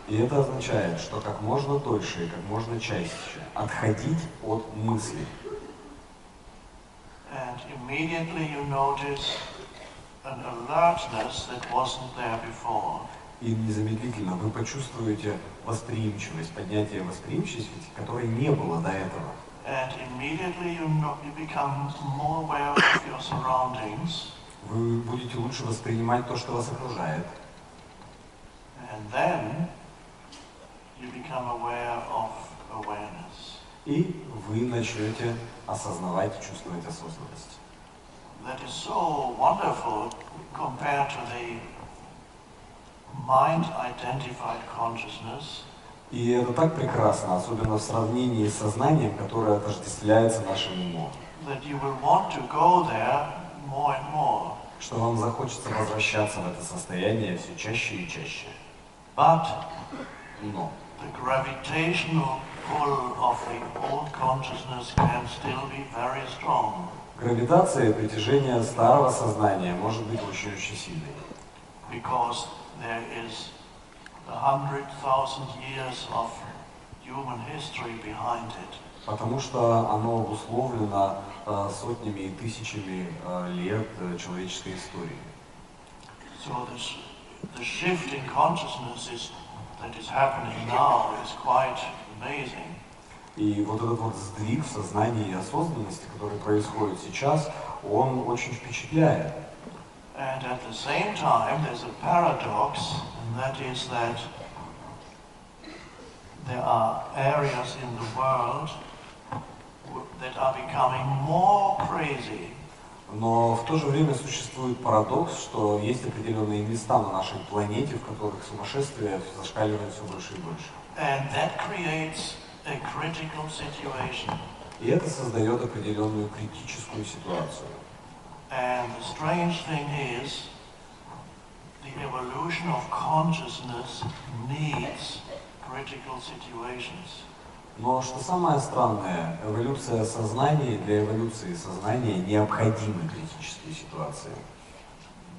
И это означает, что как можно дольше и как можно чаще отходить от мыслей. And immediately you notice an alertness that wasn't there before. И незамедлительно вы почувствуете восприимчивость, поднятие восприимчивости, которой не было до этого. And immediately you become more aware of your surroundings. Вы будете лучше воспринимать то, что вас окружает. And then you become aware of awareness. И вы начнете осознавать, чувствовать осознанность. That is so wonderful compared to the mind-identified consciousness. И это так прекрасно, особенно в сравнении с сознанием, которое отождествляется нашим умом. That you will want to go there more and more. Что вам захочется возвращаться в это состояние все чаще и чаще. But Но the gravitational pull of the old consciousness can still be very strong. гравитация и притяжение старого сознания может быть очень-очень сильной. Because there is 100,000 years of human history behind it. Потому что оно обусловлено сотнями и тысячами лет человеческой истории. So the shift in consciousness that is happening now is quite amazing. И вот этот вот сдвиг в сознании и осознанности, который происходит сейчас, он очень впечатляет. And at the same time, there's a paradox, and that is that there are areas in the world that are becoming more crazy. Но в то же время существует парадокс, что есть определенные места на нашей планете, в которых сумасшествие зашкаливает все больше и больше. And that creates a critical situation. И это создает определенную критическую ситуацию. And the strange thing is, the evolution of consciousness needs critical situations. Но что самое странное, эволюция сознания, для эволюции сознания необходимы критические ситуации.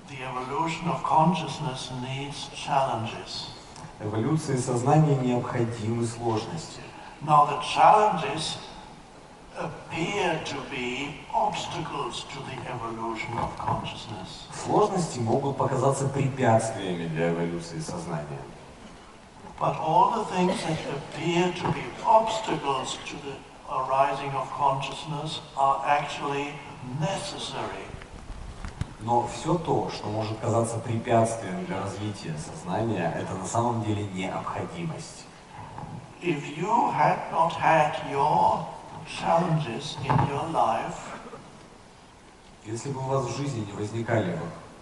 The evolution of consciousness needs challenges. Эволюции сознания необходимы сложности. Now the challenges appear to be obstacles to the evolution of consciousness. Сложности могут показаться препятствиями для эволюции сознания. But all the things that appear to be obstacles to the arising of consciousness are actually necessary. Но все то, что может казаться препятствием для развития сознания, это на самом деле необходимость. If you had not had your challenges in your life, если бы у вас в жизни не возникали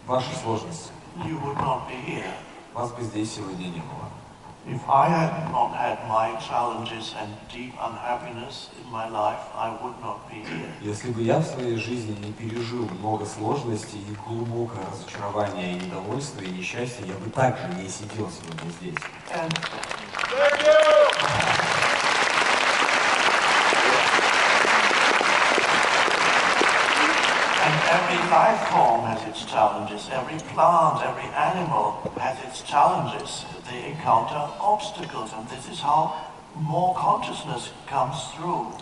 ваши сложности, you would not be here. вас бы здесь сегодня не было. If I had not had my challenges and deep unhappiness in my life, I would not be here. Если бы я в своей жизни не пережил много сложностей, и глубокое разочарование, и недовольство, и несчастье, я бы так не сидел сегодня здесь. And every life form has its challenges. Every plant, every animal has its challenges. They encounter obstacles, and this is how more consciousness comes through.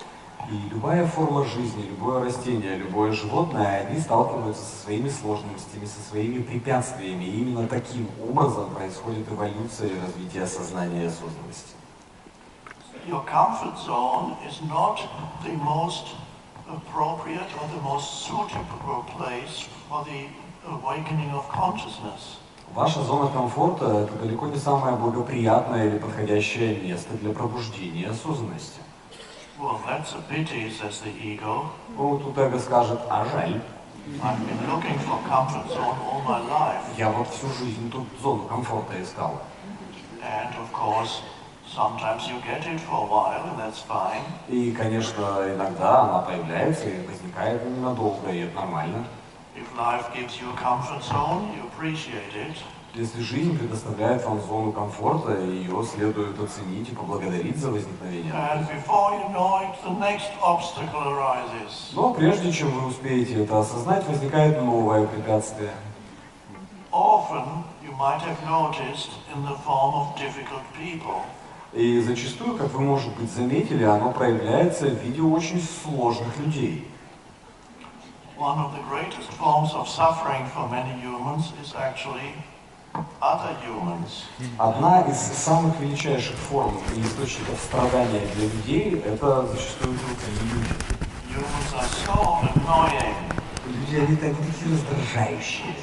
И любая форма жизни, любое растение, любое животное, они сталкиваются со своими сложностями, со своими препятствиями. И именно таким образом происходит эволюция и развитие сознания и осознанности. Your comfort zone is not the most appropriate or the most suitable place for the awakening of consciousness. Ваша зона комфорта – это далеко не самое благоприятное или подходящее место для пробуждения осознанности. Well, that's a pity, says the ego. Ну, тут эго скажет, а жаль. I've been looking for comfort zone all my life. Я вот всю жизнь тут зону комфорта искал. And of course, sometimes you get it for a while, and that's fine. И, конечно, иногда она появляется и возникает ненадолго, и это нормально. If life gives you a comfort zone, you appreciate it. Если жизнь предоставляет вам зону комфорта, ее следует оценить и поблагодарить за возникновение. And before you know it, the next obstacle arises. Но прежде чем вы успеете это осознать, возникает новое препятствие. Often you might have noticed, in the form of difficult people. И зачастую, как вы, может быть, заметили, оно проявляется в виде очень сложных людей. One of the greatest forms of suffering for many humans is actually other humans. Одна из самых величайших форм и источников страдания для людей – это зачастую другие люди. Humans are so annoying. Люди, они такие раздражающие.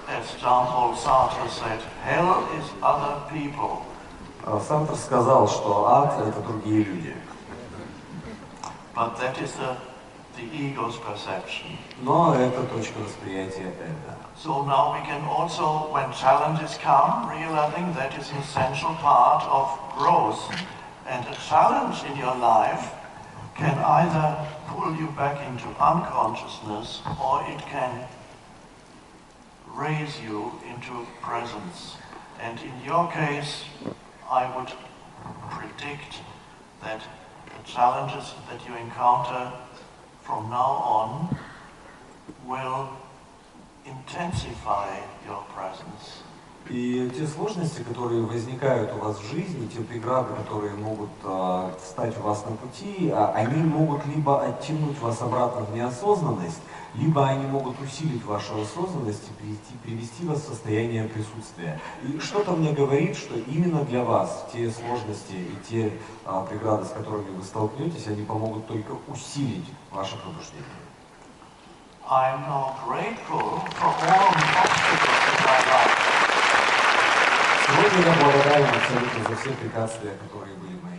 As Jean-Paul Sartre said, hell is other people. Сартр сказал, что ад – это другие люди. But that is the ego's perception. Но это точка восприятия эго. So now we can also, when challenges come, realizing that is an essential part of growth. And a challenge in your life can either pull you back into unconsciousness or it can raise you into presence. And in your case, I would predict that the challenges that you encounter from now on will intensify your presence. И те сложности, которые возникают у вас в жизни, те преграды, которые могут встать у вас на пути, они могут либо оттянуть вас обратно в неосознанность, либо они могут усилить вашу осознанность и привести вас в состояние присутствия. И что-то мне говорит, что именно для вас те сложности и те преграды, с которыми вы столкнетесь, они помогут только усилить ваше пробуждение. I'm now grateful for all the obstacles in my life. Сегодня я благодарен абсолютно за все препятствия, которые были в моей